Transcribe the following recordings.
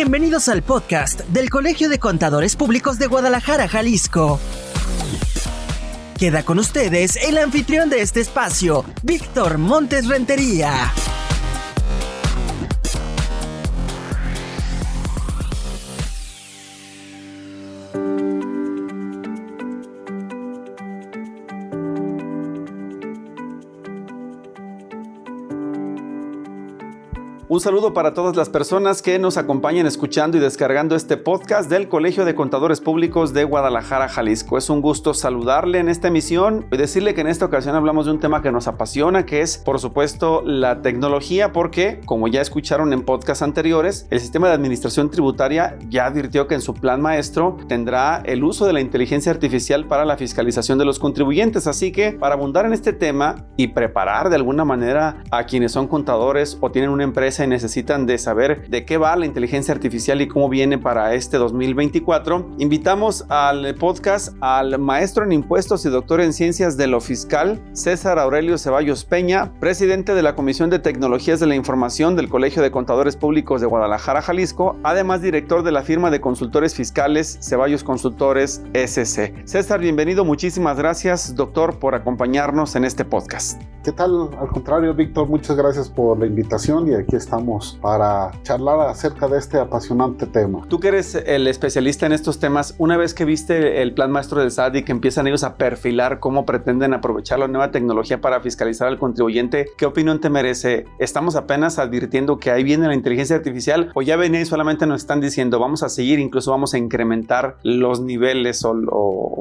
Bienvenidos al podcast del Colegio de Contadores Públicos de Guadalajara, Jalisco. Queda con ustedes el anfitrión de este espacio, Víctor Montes Rentería. Un saludo para todas las personas que nos acompañan escuchando y descargando este podcast del Colegio de Contadores Públicos de Guadalajara, Jalisco. Es un gusto saludarle en esta emisión y decirle que en esta ocasión hablamos de un tema que nos apasiona, que es, por supuesto, la tecnología, porque, como ya escucharon en podcasts anteriores, el sistema de administración tributaria ya advirtió que en su plan maestro tendrá el uso de la inteligencia artificial para la fiscalización de los contribuyentes. Así que, para abundar en este tema y preparar de alguna manera a quienes son contadores o tienen una empresa y necesitan de saber de qué va la inteligencia artificial y cómo viene para este 2024, invitamos al podcast al maestro en impuestos y doctor en ciencias de lo fiscal, César Aurelio Ceballos Peña, presidente de la Comisión de Tecnologías de la Información del Colegio de Contadores Públicos de Guadalajara, Jalisco, además director de la firma de consultores fiscales Ceballos Consultores SC. César, bienvenido, muchísimas gracias, doctor, por acompañarnos en este podcast. ¿Qué tal? Al contrario, Víctor, muchas gracias por la invitación y aquí estamos para charlar acerca de este apasionante tema. Tú que eres el especialista en estos temas, una vez que viste el plan maestro del SAT y que empiezan ellos a perfilar cómo pretenden aprovechar la nueva tecnología para fiscalizar al contribuyente, ¿qué opinión te merece? ¿Estamos apenas advirtiendo que ahí viene la inteligencia artificial o ya ven y solamente nos están diciendo vamos a seguir, incluso vamos a incrementar los niveles o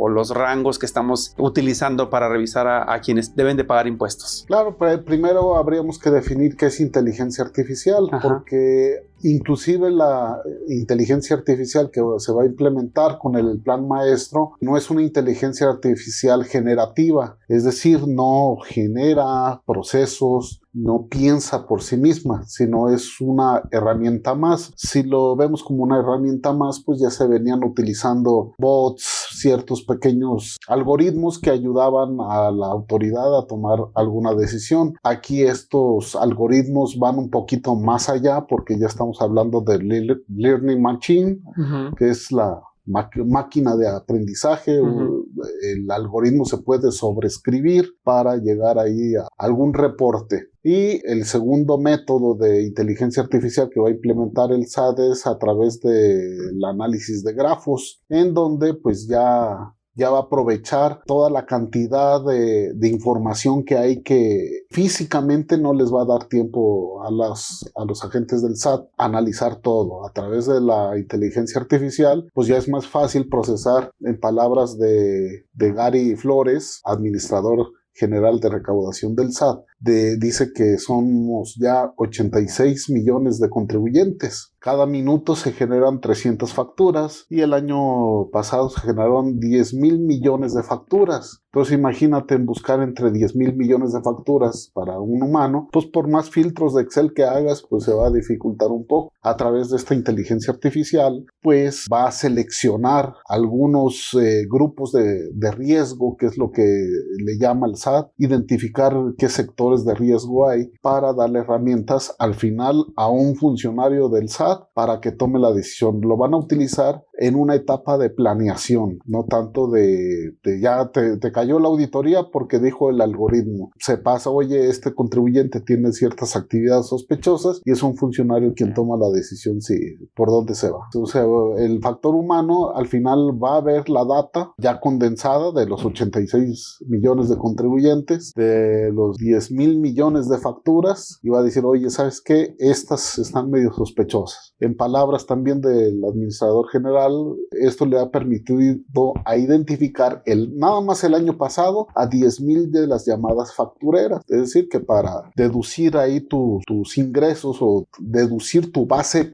los rangos que estamos utilizando para revisar a quienes deben de pagar impuestos? Claro, pero primero habríamos que definir qué es inteligencia artificial. Ajá. Porque inclusive la inteligencia artificial que se va a implementar con el plan maestro no es una inteligencia artificial generativa, es decir, no genera procesos, no piensa por sí misma, sino es una herramienta más. Si lo vemos como una herramienta más, pues ya se venían utilizando bots, ciertos pequeños algoritmos que ayudaban a la autoridad a tomar alguna decisión. Aquí estos algoritmos van un poquito más allá porque ya estamos hablando de Learning Machine, que es la máquina de aprendizaje. El algoritmo se puede sobreescribir para llegar ahí a algún reporte. Y el segundo método de inteligencia artificial que va a implementar el SAT es a través del análisis de grafos, en donde pues ya va a aprovechar toda la cantidad de información que hay que físicamente no les va a dar tiempo a los agentes del SAT a analizar todo. A través de la inteligencia artificial, pues ya es más fácil procesar, en palabras de Gary Flores, administrador general de recaudación del SAT, dice que somos ya 86 millones de contribuyentes. Cada minuto se generan 300 facturas y el año pasado se generaron 10,000 millones de facturas. Entonces imagínate buscar entre 10,000 millones de facturas para un humano, pues por más filtros de Excel que hagas, pues se va a dificultar un poco. A través de esta inteligencia artificial, pues va a seleccionar algunos grupos de riesgo, que es lo que le llama el SAT, identificar qué sectores de riesgo hay para darle herramientas al final a un funcionario del SAT para que tome la decisión. Lo van a utilizar en una etapa de planeación, no tanto de ya te cayó la auditoría porque dijo el algoritmo. Se pasa, oye, este contribuyente tiene ciertas actividades sospechosas y es un funcionario quien toma la decisión por dónde se va. O sea, el factor humano al final va a ver la data ya condensada de los 86 millones de contribuyentes, de los 10,000 millones de facturas, y va a decir, oye, ¿sabes qué? Estas están medio sospechosas. En palabras también del administrador general, esto le ha permitido a identificar nada más el año pasado a 10,000 de las llamadas factureras. Es decir, que para deducir ahí tus ingresos o deducir tu base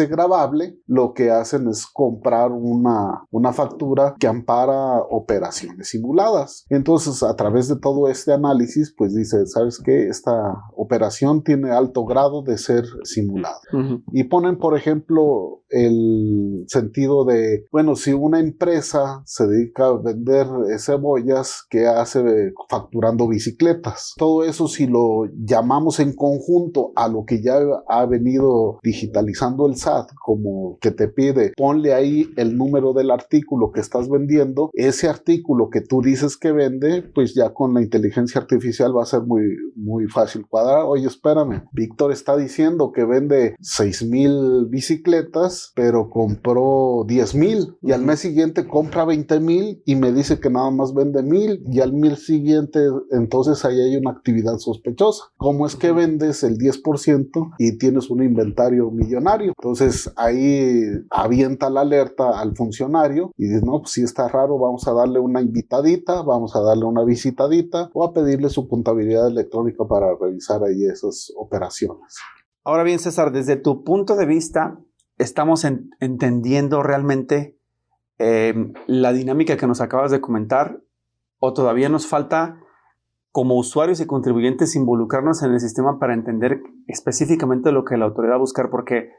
gravable, lo que hacen es comprar una factura que ampara operaciones simuladas. Entonces, a través de todo este análisis, pues dice, ¿sabes qué? Esta operación tiene alto grado de ser simulada. Y ponen, por ejemplo, el sentido de, bueno, si una empresa se dedica a vender cebollas, empresas que hace facturando bicicletas. Todo eso, si lo llamamos en conjunto a lo que ya ha venido digitalizando el SAT, como que te pide, ponle ahí el número del artículo que estás vendiendo, ese artículo que tú dices que vende, pues ya con la inteligencia artificial va a ser muy, muy fácil cuadrar. Oye, espérame, Víctor está diciendo que vende 6,000 bicicletas, pero compró 10,000 y al mes siguiente compra 20,000 y me dice que nada más vende 1,000 y al mes siguiente, entonces ahí hay una actividad sospechosa. ¿Cómo es que vendes el 10% y tienes un inventario millonario? Entonces ahí avienta la alerta al funcionario y dice, no, pues si está raro, vamos a darle una invitadita, vamos a darle una visitadita o a pedirle su contabilidad electrónica para revisar ahí esas operaciones. Ahora bien, César, desde tu punto de vista, ¿estamos entendiendo realmente la dinámica que nos acabas de comentar o todavía nos falta como usuarios y contribuyentes involucrarnos en el sistema para entender específicamente lo que la autoridad va a buscar? Porque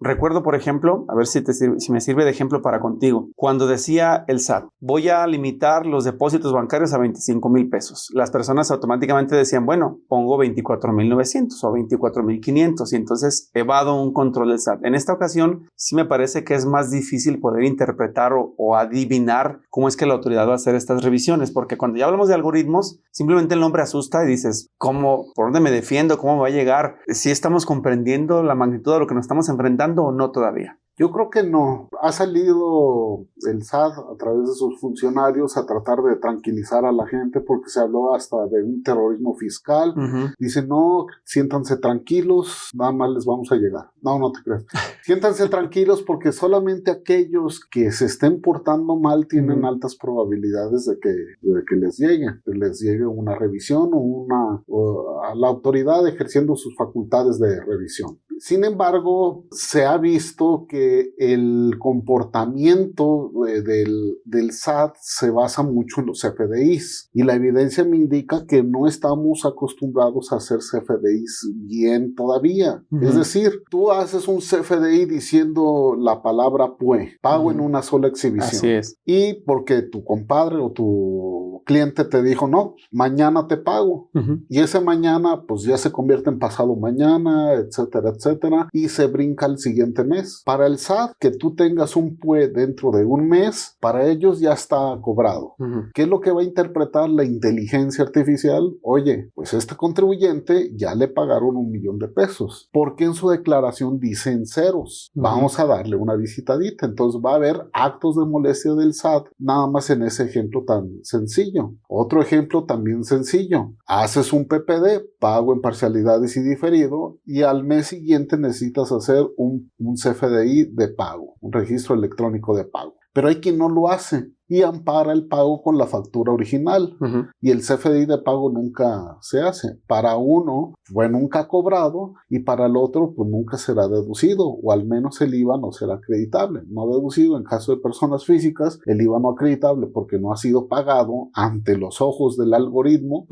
recuerdo, por ejemplo, a ver si me sirve de ejemplo para contigo, cuando decía el SAT, voy a limitar los depósitos bancarios a 25,000 pesos. Las personas automáticamente decían, bueno, pongo 24,900 o 24,500 y entonces evado un control del SAT. En esta ocasión, sí me parece que es más difícil poder interpretar o adivinar cómo es que la autoridad va a hacer estas revisiones, porque cuando ya hablamos de algoritmos, simplemente el nombre asusta y dices, ¿cómo? ¿Por dónde me defiendo? ¿Cómo me va a llegar? ¿Sí estamos comprendiendo la magnitud de lo que nos estamos enfrentando o no todavía? Yo creo que no. Ha salido el SAT a través de sus funcionarios a tratar de tranquilizar a la gente porque se habló hasta de un terrorismo fiscal. Dicen, no, siéntanse tranquilos, nada más les vamos a llegar. No, no te creas. Siéntanse tranquilos porque solamente aquellos que se estén portando mal tienen altas probabilidades de que les llegue una revisión o a la autoridad ejerciendo sus facultades de revisión. Sin embargo, se ha visto que el comportamiento del SAT se basa mucho en los CFDIs y la evidencia me indica que no estamos acostumbrados a hacer CFDIs bien todavía. Es decir, tú haces un CFDI diciendo la palabra PUE, pago en una sola exhibición. Así es. Y porque tu compadre o tu cliente te dijo, no, mañana te pago. Y ese mañana pues ya se convierte en pasado mañana, etcétera, etcétera, y se brinca al siguiente mes. Para el SAT, que tú tengas un PUE dentro de un mes, para ellos ya está cobrado. ¿Qué es lo que va a interpretar la inteligencia artificial? Oye, pues este contribuyente ya le pagaron 1,000,000 de pesos, porque en su declaración dicen ceros. Vamos a darle una visitadita. Entonces va a haber actos de molestia del SAT, nada más en ese ejemplo tan sencillo. Otro ejemplo también sencillo. Haces un PPD, pago en parcialidades y diferido, y al mes siguiente necesitas hacer un CFDI de pago, un registro electrónico de pago. Pero hay quien no lo hace y ampara el pago con la factura original. Y el CFDI de pago nunca se hace. Para uno fue nunca cobrado y para el otro pues nunca será deducido, o al menos el IVA no será acreditable. No deducido en caso de personas físicas, el IVA no acreditable porque no ha sido pagado ante los ojos del algoritmo.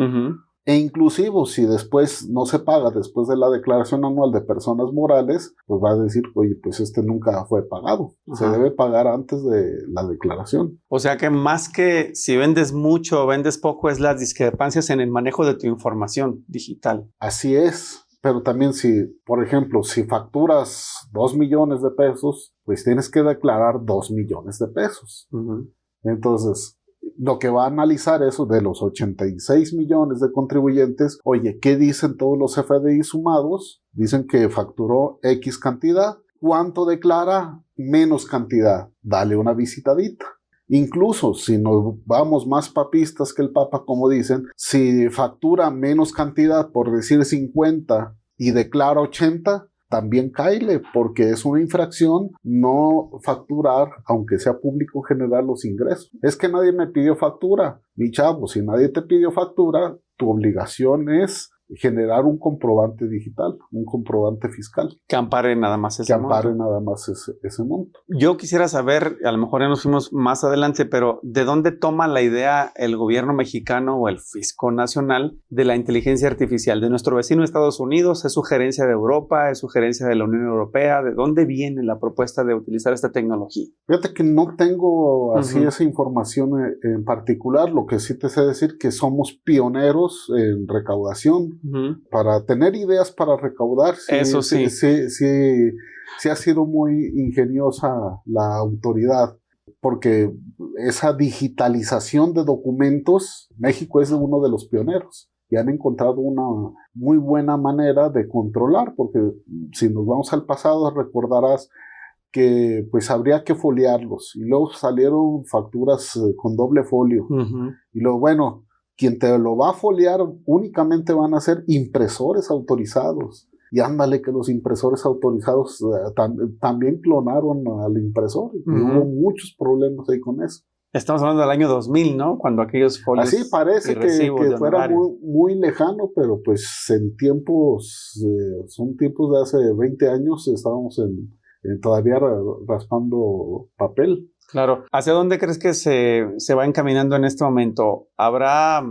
E inclusive si después no se paga después de la declaración anual de personas morales, pues va a decir, oye, pues nunca fue pagado. Se debe pagar antes de la declaración. O sea que más que si vendes mucho o vendes poco, es las discrepancias en el manejo de tu información digital. Así es. Pero también si, por ejemplo, si facturas 2 millones de pesos, pues tienes que declarar 2 millones de pesos. Entonces, lo que va a analizar eso de los 86 millones de contribuyentes, oye, ¿qué dicen todos los FDI sumados? Dicen que facturó X cantidad. ¿Cuánto declara? Menos cantidad. Dale una visitadita. Incluso si nos vamos más papistas que el Papa, como dicen, si factura menos cantidad, por decir 50, y declara 80, también cáele, porque es una infracción no facturar, aunque sea público general, los ingresos. Es que nadie me pidió factura. Mi chavo, si nadie te pidió factura, tu obligación es generar un comprobante digital, un comprobante fiscal. Que ampare nada más ese monto. Yo quisiera saber, a lo mejor ya nos fuimos más adelante, pero ¿de dónde toma la idea el gobierno mexicano o el fisco nacional de la inteligencia artificial? ¿De nuestro vecino Estados Unidos? ¿Es sugerencia de Europa? ¿Es sugerencia de la Unión Europea? ¿De dónde viene la propuesta de utilizar esta tecnología? Fíjate que no tengo así esa información en particular. Lo que sí te sé decir que somos pioneros en recaudación. Para tener ideas para recaudar, eso sí. Sí ha sido muy ingeniosa la autoridad, porque esa digitalización de documentos, México es uno de los pioneros y han encontrado una muy buena manera de controlar, porque si nos vamos al pasado recordarás que pues habría que foliarlos y luego salieron facturas con doble folio y luego bueno, quien te lo va a foliar únicamente van a ser impresores autorizados. Y ándale que los impresores autorizados también clonaron al impresor. Y hubo muchos problemas ahí con eso. Estamos hablando del año 2000, ¿no? Cuando aquellos folios así parece que fuera muy lejano, pero pues en tiempos, son tiempos de hace 20 años, estábamos todavía raspando papel. Claro. ¿Hacia dónde crees que se va encaminando en este momento? ¿Habrá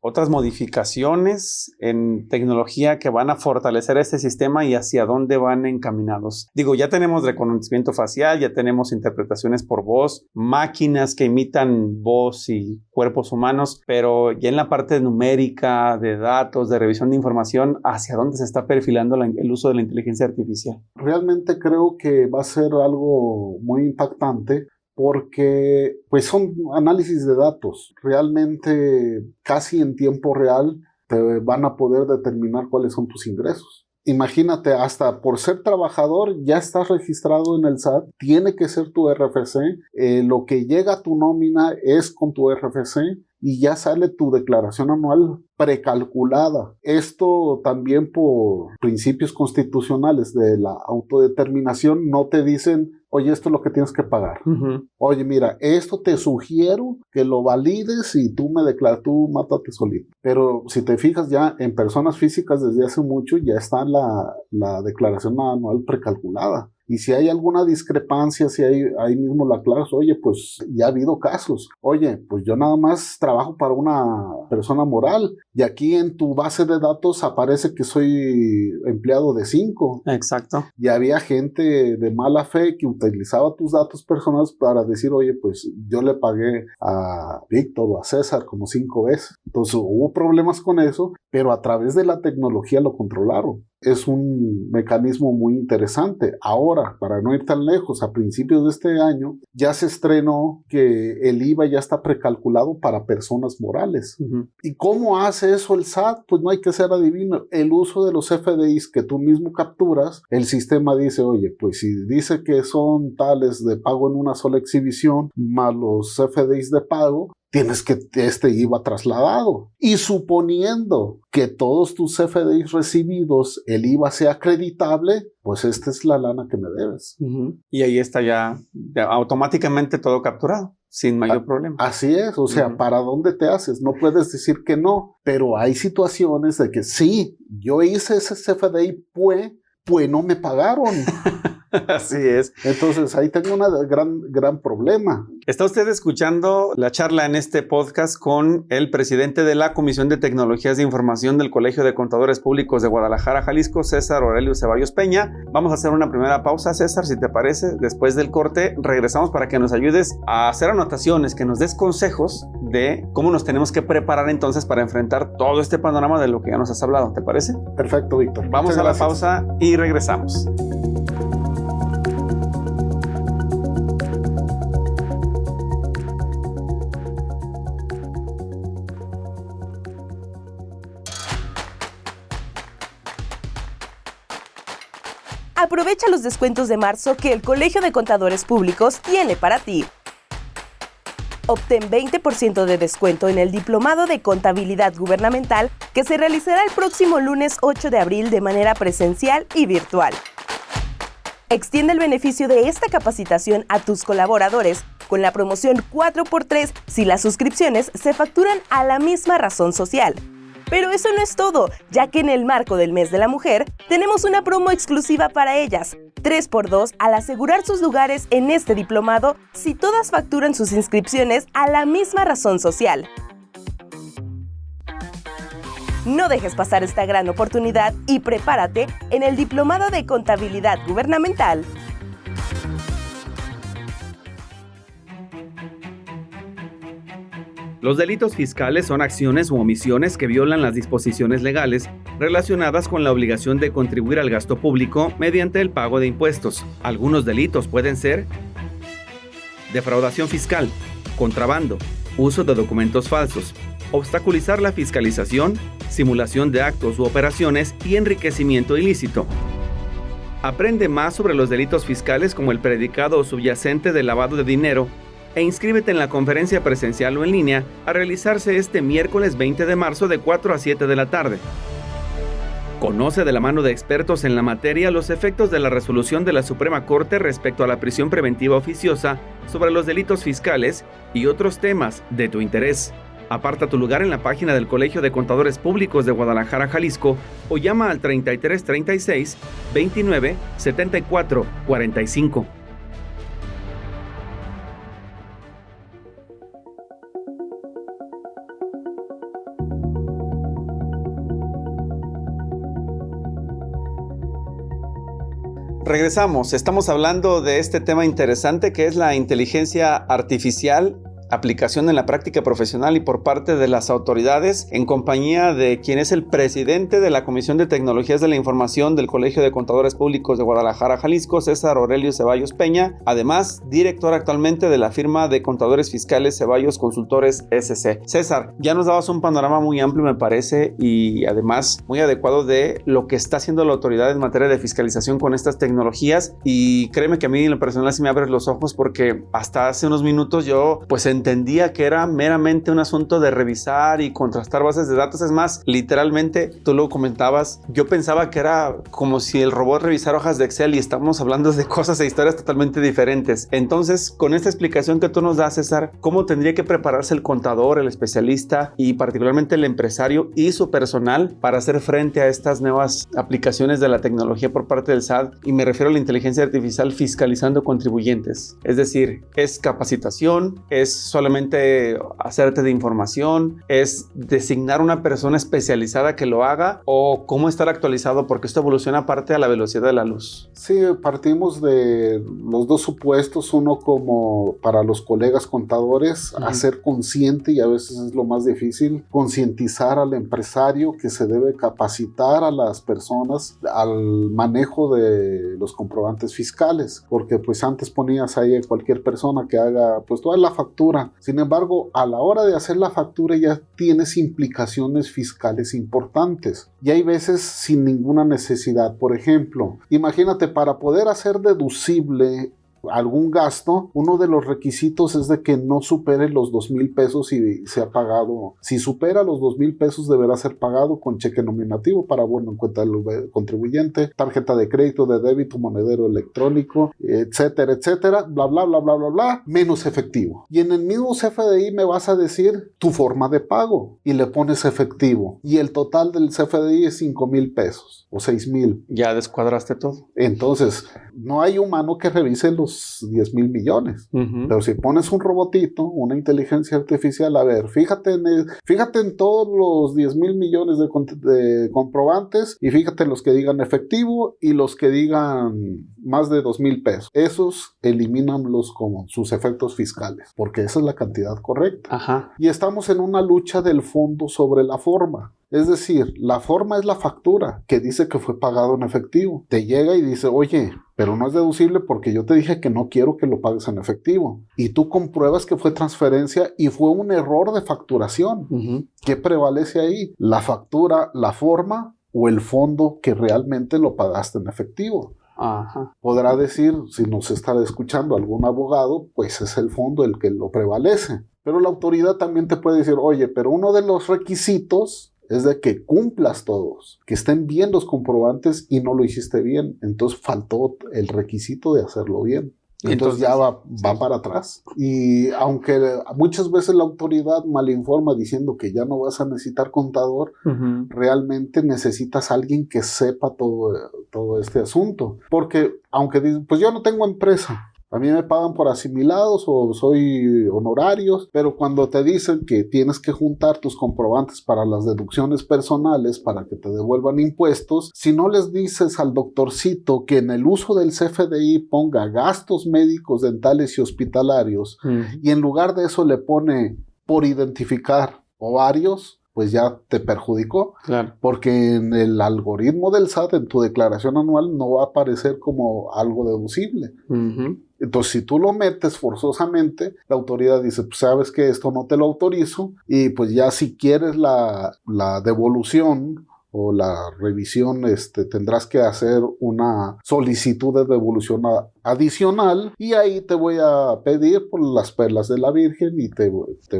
otras modificaciones en tecnología que van a fortalecer este sistema y hacia dónde van encaminados? Digo, ya tenemos reconocimiento facial, ya tenemos interpretaciones por voz, máquinas que imitan voz y cuerpos humanos, pero ya en la parte numérica, de datos, de revisión de información, ¿hacia dónde se está perfilando el uso de la inteligencia artificial? Realmente creo que va a ser algo muy impactante, porque pues son análisis de datos. Realmente casi en tiempo real te van a poder determinar cuáles son tus ingresos. Imagínate, hasta por ser trabajador ya estás registrado en el SAT, tiene que ser tu RFC, lo que llega a tu nómina es con tu RFC y ya sale tu declaración anual precalculada. Esto también por principios constitucionales de la autodeterminación no te dicen, oye, esto es lo que tienes que pagar. Oye, mira, esto te sugiero que lo valides y tú me declaras, tú mátate solito. Pero si te fijas ya en personas físicas desde hace mucho ya está la declaración anual precalculada. Y si hay alguna discrepancia, si hay ahí mismo la aclaras, oye, pues ya ha habido casos. Oye, pues yo nada más trabajo para una persona moral y aquí en tu base de datos aparece que soy empleado de 5. Exacto. Y había gente de mala fe que utilizaba tus datos personales para decir, oye, pues yo le pagué a Víctor o a César como 5 veces. Entonces hubo problemas con eso, pero a través de la tecnología lo controlaron. Es un mecanismo muy interesante. Ahora, para no ir tan lejos, a principios de este año ya se estrenó que el IVA ya está precalculado para personas morales. ¿Y cómo hace eso el SAT? Pues no hay que ser adivino. El uso de los FDIs que tú mismo capturas, el sistema dice, oye, pues si dice que son tales de pago en una sola exhibición, más los FDIs de pago, tienes que IVA trasladado. Y suponiendo que todos tus FDIs recibidos, el IVA sea acreditable, pues esta es la lana que me debes. Y ahí está ya automáticamente todo capturado, sin mayor problema. Así es, o sea, ¿para dónde te haces? No puedes decir que no, pero hay situaciones de que sí, yo hice ese FDI, pues no me pagaron. Así es. Entonces ahí tengo un gran problema. Está usted escuchando la charla en este podcast con el presidente de la Comisión de Tecnologías de Información del Colegio de Contadores Públicos de Guadalajara, Jalisco, César Aurelio Ceballos Peña. Vamos a hacer una primera pausa, César, si te parece. Después del corte regresamos para que nos ayudes a hacer anotaciones, que nos des consejos de cómo nos tenemos que preparar entonces para enfrentar todo este panorama de lo que ya nos has hablado. ¿Te parece? Perfecto, Víctor. Vamos a la pausa y regresamos. Aprovecha los descuentos de marzo que el Colegio de Contadores Públicos tiene para ti. Obtén 20% de descuento en el Diplomado de Contabilidad Gubernamental que se realizará el próximo lunes 8 de abril de manera presencial y virtual. Extiende el beneficio de esta capacitación a tus colaboradores con la promoción 4x3 si las suscripciones se facturan a la misma razón social. Pero eso no es todo, ya que en el marco del Mes de la Mujer tenemos una promo exclusiva para ellas. 3x2 al asegurar sus lugares en este diplomado si todas facturan sus inscripciones a la misma razón social. No dejes pasar esta gran oportunidad y prepárate en el Diplomado de Contabilidad Gubernamental. Los delitos fiscales son acciones u omisiones que violan las disposiciones legales relacionadas con la obligación de contribuir al gasto público mediante el pago de impuestos. Algunos delitos pueden ser defraudación fiscal, contrabando, uso de documentos falsos, obstaculizar la fiscalización, simulación de actos u operaciones y enriquecimiento ilícito. Aprende más sobre los delitos fiscales como el predicado subyacente de lavado de dinero e inscríbete en la conferencia presencial o en línea a realizarse este miércoles 20 de marzo de 4 a 7 de la tarde. Conoce de la mano de expertos en la materia los efectos de la resolución de la Suprema Corte respecto a la prisión preventiva oficiosa sobre los delitos fiscales y otros temas de tu interés. Aparta tu lugar en la página del Colegio de Contadores Públicos de Guadalajara, Jalisco, o llama al 33 36 29 74 45. Regresamos, estamos hablando de este tema interesante que es la inteligencia artificial, aplicación en la práctica profesional y por parte de las autoridades, en compañía de quien es el presidente de la Comisión de Tecnologías de la Información del Colegio de Contadores Públicos de Guadalajara, Jalisco, César Aurelio Ceballos Peña, además director actualmente de la firma de contadores fiscales Ceballos Consultores SC. César, ya nos dabas un panorama muy amplio, me parece, y además muy adecuado de lo que está haciendo la autoridad en materia de fiscalización con estas tecnologías, y créeme que a mí en lo personal sí me abres los ojos, porque hasta hace unos minutos yo pues entendía que era meramente un asunto de revisar y contrastar bases de datos. Es más, literalmente, tú lo comentabas, yo pensaba que era como si el robot revisara hojas de Excel, y estamos hablando de cosas e historias totalmente diferentes. Entonces, con esta explicación que tú nos das, César, ¿cómo tendría que prepararse el contador, el especialista y particularmente el empresario y su personal para hacer frente a estas nuevas aplicaciones de la tecnología por parte del SAT? Y me refiero a la inteligencia artificial fiscalizando contribuyentes. Es decir, es capacitación, es solamente hacerte de información, es designar una persona especializada que lo haga, o cómo estar actualizado, porque esto evoluciona aparte a la velocidad de la luz. Sí, partimos de los dos supuestos, uno como para los colegas contadores, hacer consciente, y a veces es lo más difícil, concientizar al empresario que se debe capacitar a las personas al manejo de los comprobantes fiscales, porque pues antes ponías ahí a cualquier persona que haga pues toda la factura. Sin embargo, a la hora de hacer la factura ya tienes implicaciones fiscales importantes, y hay veces sin ninguna necesidad. Por ejemplo, imagínate, para poder hacer deducible algún gasto, uno de los requisitos es de que no supere los 2,000 pesos y se ha pagado. Si supera los 2,000 pesos deberá ser pagado con cheque nominativo para abono en cuenta del contribuyente, tarjeta de crédito, de débito, monedero electrónico, etcétera, etcétera, bla, bla, bla, bla, bla, bla, menos efectivo. Y en el mismo CFDI me vas a decir tu forma de pago y le pones efectivo. Y el total del CFDI es 5,000 pesos o 6,000. Ya descuadraste todo. Entonces, no hay humano que revise los 10,000 millones. Pero si pones un robotito, una inteligencia artificial, a ver, fíjate en todos los 10,000 millones de comprobantes, y fíjate los que digan efectivo y los que digan más de 2,000 pesos. Esos elimínanlos como sus efectos fiscales, porque esa es la cantidad correcta. Ajá. Y estamos en una lucha del fondo sobre la forma. Es decir, la forma es la factura que dice que fue pagado en efectivo. Te llega y dice, oye, pero no es deducible porque yo te dije que no quiero que lo pagues en efectivo. Y tú compruebas que fue transferencia y fue un error de facturación. ¿Qué prevalece ahí? ¿La factura, la forma o el fondo que realmente lo pagaste en efectivo? Ajá. Podrá decir, si nos está escuchando algún abogado, pues es el fondo el que lo prevalece. Pero la autoridad también te puede decir, oye, pero uno de los requisitos es de que cumplas todos, que estén bien los comprobantes y no lo hiciste bien. Entonces faltó el requisito de hacerlo bien. Entonces ya va para atrás. Y aunque muchas veces la autoridad malinforma diciendo que ya no vas a necesitar contador, realmente necesitas a alguien que sepa todo este asunto. Porque aunque dicen, pues yo no tengo empresa, a mí me pagan por asimilados o soy honorarios, pero cuando te dicen que tienes que juntar tus comprobantes para las deducciones personales para que te devuelvan impuestos, si no les dices al doctorcito que en el uso del CFDI ponga gastos médicos, dentales y hospitalarios, y en lugar de eso le pone por identificar ovarios, pues ya te perjudicó. Claro. Porque en el algoritmo del SAT, en tu declaración anual, no va a aparecer como algo deducible. Entonces, si tú lo metes forzosamente, la autoridad dice, pues sabes que esto no te lo autorizo, y pues ya si quieres la devolución o la revisión, tendrás que hacer una solicitud de devolución adicional, y ahí te voy a pedir por las perlas de la Virgen y te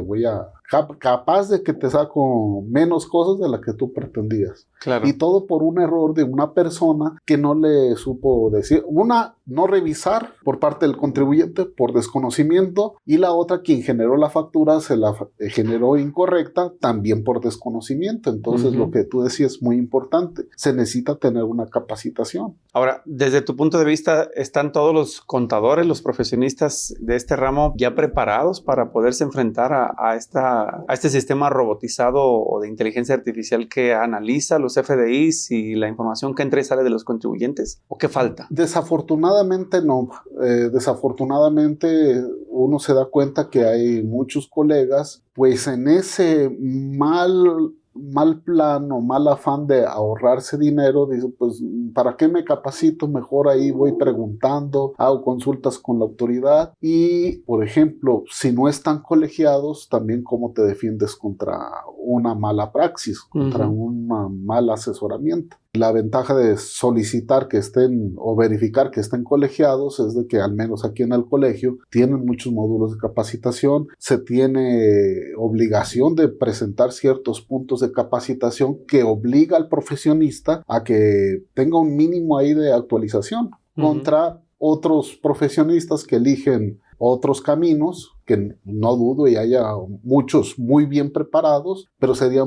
voy a capaz de que te saco menos cosas de las que tú pretendías. Claro. Y todo por un error de una persona que no le supo decir, una, no revisar por parte del contribuyente por desconocimiento, y la otra, quien generó la factura se la generó incorrecta también por desconocimiento. Entonces lo que tú decías es muy importante, se necesita tener una capacitación. Ahora, desde tu punto de vista, ¿están todos los contadores, los profesionistas de este ramo ya preparados para poderse enfrentar a este sistema robotizado o de inteligencia artificial que analiza los FDIs y la información que entra y sale de los contribuyentes? ¿O qué falta? Desafortunadamente no. Desafortunadamente uno se da cuenta que hay muchos colegas pues en ese mal plan o mal afán de ahorrarse dinero, dice, pues ¿para qué me capacito? Mejor ahí voy preguntando, hago consultas con la autoridad. Y por ejemplo, si no están colegiados, también cómo te defiendes contra una mala praxis, contra un mal asesoramiento. La ventaja de solicitar que estén o verificar que estén colegiados es de que al menos aquí en el colegio tienen muchos módulos de capacitación, se tiene obligación de presentar ciertos puntos de capacitación que obliga al profesionista a que tenga un mínimo ahí de actualización contra otros profesionistas que eligen otros caminos, que no dudo y haya muchos muy bien preparados, pero sería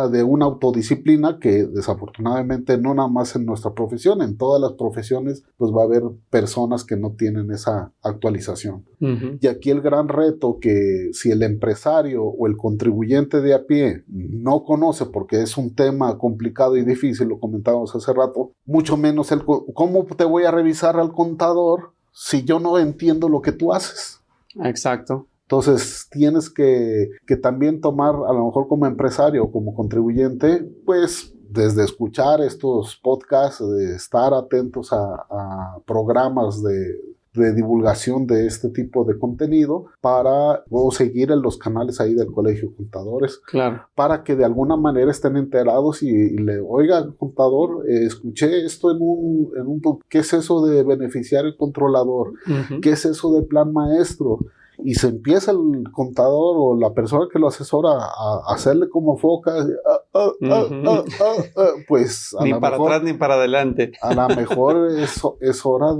de una autodisciplina que desafortunadamente no nada más en nuestra profesión, en todas las profesiones pues va a haber personas que no tienen esa actualización. Y aquí el gran reto, que si el empresario o el contribuyente de a pie no conoce, porque es un tema complicado y difícil, lo comentábamos hace rato, mucho menos ¿cómo te voy a revisar al contador si yo no entiendo lo que tú haces? Exacto. Entonces tienes que también tomar, a lo mejor como empresario o como contribuyente, pues desde escuchar estos podcasts, de estar atentos a programas de divulgación de este tipo de contenido o seguir en los canales ahí del Colegio de Contadores. Claro. Para que de alguna manera estén enterados y oiga, contador, escuché esto en un ¿qué es eso de beneficiario controlador? ¿Qué es eso de plan maestro? Y se empieza el contador o la persona que lo asesora a hacerle como foca, pues ni para atrás ni para adelante. A lo mejor es hora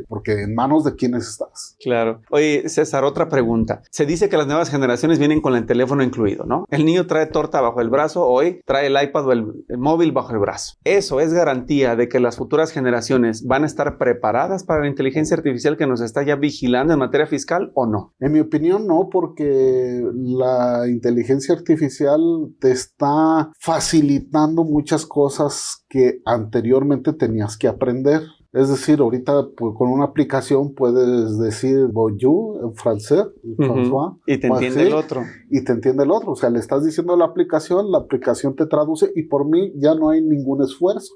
porque en manos de quiénes estás. Claro. Oye, César, otra pregunta. Se dice que las nuevas generaciones vienen con el teléfono incluido, ¿no? El niño trae torta bajo el brazo, hoy trae el iPad o el móvil bajo el brazo. ¿Eso es garantía de que las futuras generaciones van a estar preparadas para la inteligencia artificial que nos está ya vigilando en materia fiscal o no? En mi opinión no, porque la inteligencia artificial te está facilitando muchas cosas que anteriormente tenías que aprender. Es decir, ahorita pues, con una aplicación puedes decir bonjour en francés, François, y te entiende el otro. Y te entiende el otro. O sea, le estás diciendo a la aplicación te traduce y por mí ya no hay ningún esfuerzo.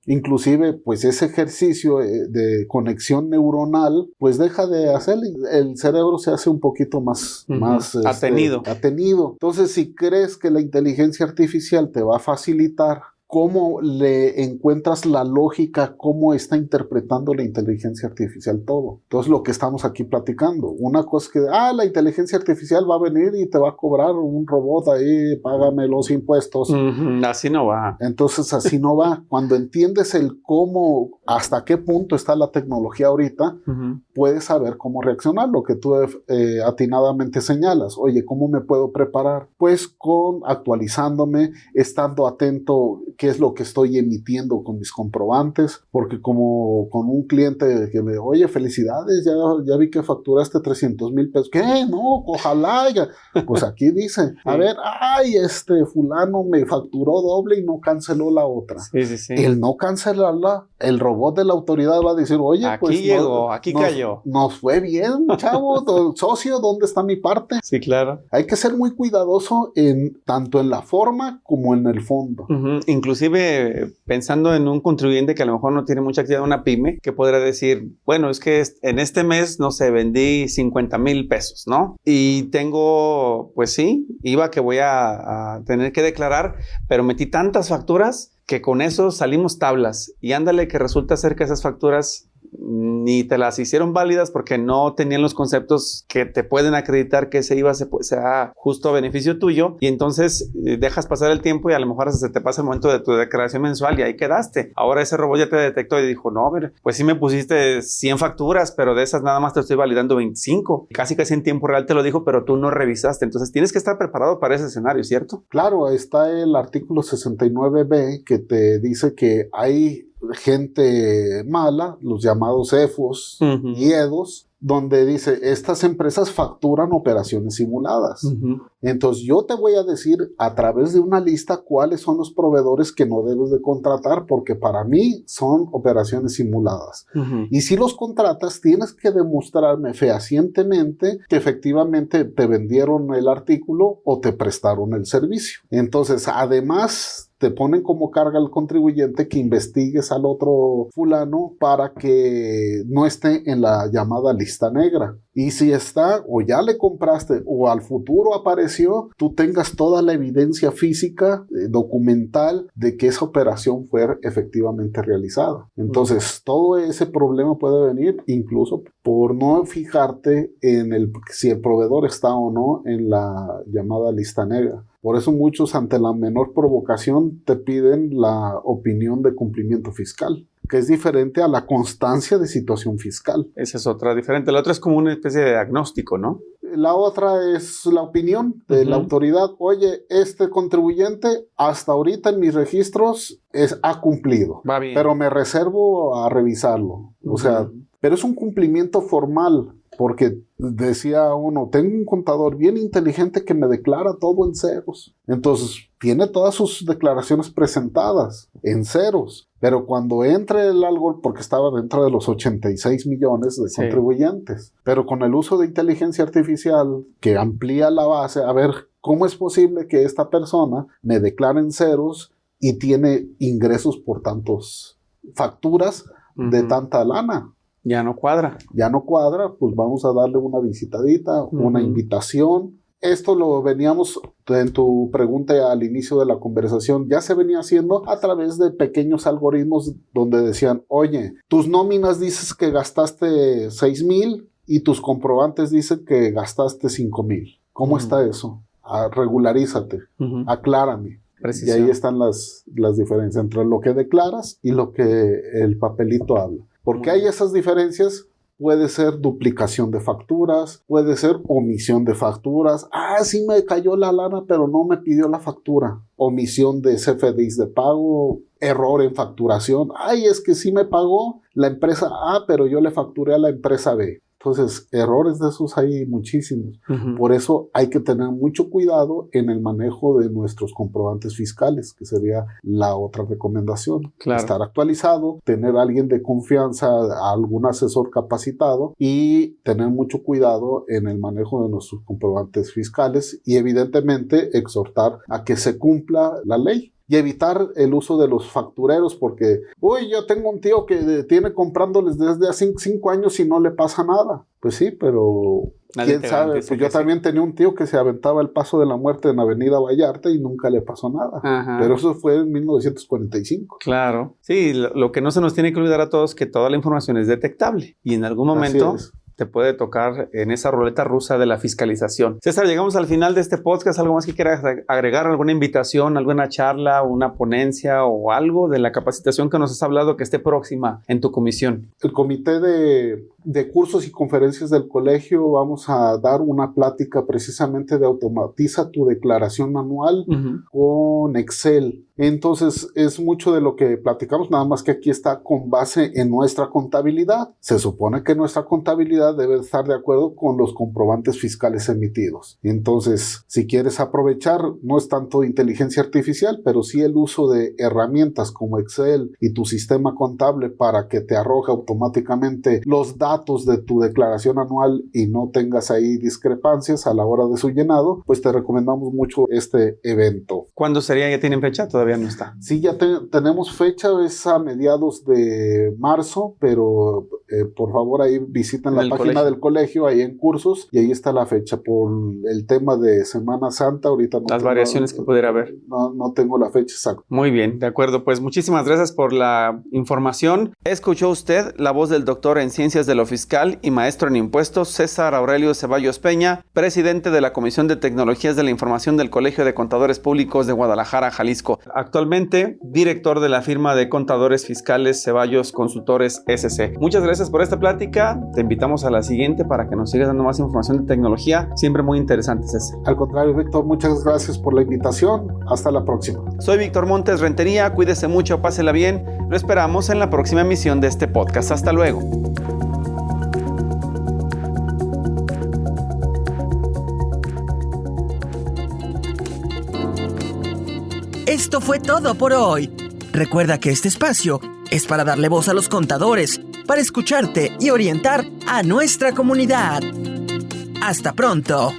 Inclusive, pues ese ejercicio de conexión neuronal, pues deja de hacer, el cerebro se hace un poquito más atenido. Entonces, si crees que la inteligencia artificial te va a facilitar cómo le encuentras la lógica, cómo está interpretando la inteligencia artificial todo. Entonces, lo que estamos aquí platicando, una cosa es que, la inteligencia artificial va a venir y te va a cobrar un robot ahí, págame los impuestos. Así no va. Entonces, así no va. Cuando entiendes el cómo, hasta qué punto está la tecnología ahorita, puedes saber cómo reaccionar, lo que tú atinadamente señalas. Oye, ¿cómo me puedo preparar? Pues actualizándome, estando atento qué es lo que estoy emitiendo con mis comprobantes, porque como con un cliente que me, oye, felicidades, ya vi que facturaste 300,000 pesos. ¿Qué? No, ojalá. Pues aquí dice, a ver, fulano me facturó doble y no canceló la otra. Sí. El no cancelarla, el robot de la autoridad va a decir, oye, aquí pues llegó, aquí cayó. Nos fue bien, chavo, socio, ¿dónde está mi parte? Sí, claro. Hay que ser muy cuidadoso tanto en la forma como en el fondo. Inclusive pensando en un contribuyente que a lo mejor no tiene mucha actividad, una pyme, que podrá decir, bueno, es que en este mes, no sé, vendí 50,000 pesos, ¿no? Y tengo, pues sí, IVA que voy a tener que declarar, pero metí tantas facturas que con eso salimos tablas. Y ándale que resulta ser que esas facturas ni te las hicieron válidas porque no tenían los conceptos que te pueden acreditar que ese IVA sea justo a beneficio tuyo, y entonces dejas pasar el tiempo y a lo mejor hasta se te pasa el momento de tu declaración mensual y ahí quedaste. Ahora ese robot ya te detectó y dijo, no, pues sí me pusiste 100 facturas, pero de esas nada más te estoy validando 25. Casi en tiempo real te lo dijo, pero tú no revisaste. Entonces tienes que estar preparado para ese escenario, ¿cierto? Claro, está el artículo 69B que te dice que hay gente mala, los llamados EFOS y EDOS, donde dice, estas empresas facturan operaciones simuladas. Entonces yo te voy a decir a través de una lista cuáles son los proveedores que no debes de contratar, porque para mí son operaciones simuladas. Y si los contratas, tienes que demostrarme fehacientemente que efectivamente te vendieron el artículo o te prestaron el servicio. Entonces, además, te ponen como carga al contribuyente que investigues al otro fulano para que no esté en la llamada lista negra. Y si está, o ya le compraste, o al futuro apareció, tú tengas toda la evidencia física, documental, de que esa operación fue efectivamente realizada. Entonces, todo ese problema puede venir incluso por no fijarte en si el proveedor está o no en la llamada lista negra. Por eso muchos, ante la menor provocación, te piden la opinión de cumplimiento fiscal, que es diferente a la constancia de situación fiscal. Esa es otra diferente. La otra es como una especie de diagnóstico, ¿no? La otra es la opinión de la autoridad. Oye, este contribuyente hasta ahorita en mis registros ha cumplido. Va bien. Pero me reservo a revisarlo. O sea, pero es un cumplimiento formal. Porque decía uno, tengo un contador bien inteligente que me declara todo en ceros. Entonces, tiene todas sus declaraciones presentadas en ceros. Pero cuando entre el algo, porque estaba dentro de los 86 millones de contribuyentes, pero con el uso de inteligencia artificial que amplía la base, a ver, ¿cómo es posible que esta persona me declare en ceros y tiene ingresos por tantos facturas de tanta lana? Ya no cuadra. Pues vamos a darle una visitadita, una invitación. Esto lo veníamos, en tu pregunta al inicio de la conversación, ya se venía haciendo a través de pequeños algoritmos donde decían, oye, tus nóminas dices que gastaste 6,000 y tus comprobantes dicen que gastaste 5,000. ¿Cómo está eso? Regularízate, aclárame. Precisión. Y ahí están las diferencias entre lo que declaras y lo que el papelito habla. Porque hay esas diferencias, puede ser duplicación de facturas, puede ser omisión de facturas. Sí me cayó la lana, pero no me pidió la factura. Omisión de CFDIs de pago, error en facturación. Es que sí me pagó la empresa A, pero yo le facturé a la empresa B. Entonces, errores de esos hay muchísimos. Por eso hay que tener mucho cuidado en el manejo de nuestros comprobantes fiscales, que sería la otra recomendación. Claro. Estar actualizado, tener a alguien de confianza, algún asesor capacitado y tener mucho cuidado en el manejo de nuestros comprobantes fiscales y evidentemente exhortar a que se cumpla la ley. y evitar el uso de los factureros, porque, yo tengo un tío que tiene comprándoles desde hace 5 años y no le pasa nada. Pues sí, pero quién sabe, pues yo también tenía un tío que se aventaba el paso de la muerte en Avenida Vallarta y nunca le pasó nada. Ajá. Pero eso fue en 1945. Claro. Sí, lo que no se nos tiene que olvidar a todos es que toda la información es detectable y en algún momento te puede tocar en esa ruleta rusa de la fiscalización. César, llegamos al final de este podcast. ¿Algo más que quieras agregar? ¿Alguna invitación, alguna charla, una ponencia o algo de la capacitación que nos has hablado que esté próxima en tu comisión? El comité de cursos y conferencias del colegio vamos a dar una plática precisamente de automatiza tu declaración anual con Excel. Entonces es mucho de lo que platicamos, nada más que aquí está con base en nuestra contabilidad. Se supone que nuestra contabilidad debe estar de acuerdo con los comprobantes fiscales emitidos. Entonces, si quieres aprovechar, no es tanto inteligencia artificial, pero sí el uso de herramientas como Excel y tu sistema contable para que te arroje automáticamente los datos de tu declaración anual y no tengas ahí discrepancias a la hora de su llenado, pues te recomendamos mucho este evento. ¿Cuándo sería? ¿Ya tienen fecha? Todavía no está. Sí, ya tenemos fecha, es a mediados de marzo, pero por favor ahí visiten la página del colegio, ahí en cursos, y ahí está la fecha. Por el tema de Semana Santa, ahorita no las variaciones que pudiera haber. No tengo la fecha exacta. Muy bien, de acuerdo. Pues muchísimas gracias por la información. Escuchó usted la voz del doctor en Ciencias de lo Fiscal y maestro en Impuestos, César Aurelio Ceballos Peña, presidente de la Comisión de Tecnologías de la Información del Colegio de Contadores Públicos de Guadalajara, Jalisco. Actualmente, director de la firma de contadores fiscales Ceballos Consultores SC. Muchas gracias por esta plática. Te invitamos a la siguiente para que nos sigas dando más información de tecnología, siempre muy interesante, César. Al contrario, Víctor, muchas gracias por la invitación. Hasta la próxima. Soy Víctor Montes Rentería. Cuídese mucho, pásela bien. Lo esperamos en la próxima emisión de este podcast. Hasta luego. Esto fue todo por hoy. Recuerda que este espacio es para darle voz a los contadores, para escucharte y orientar a nuestra comunidad. ¡Hasta pronto!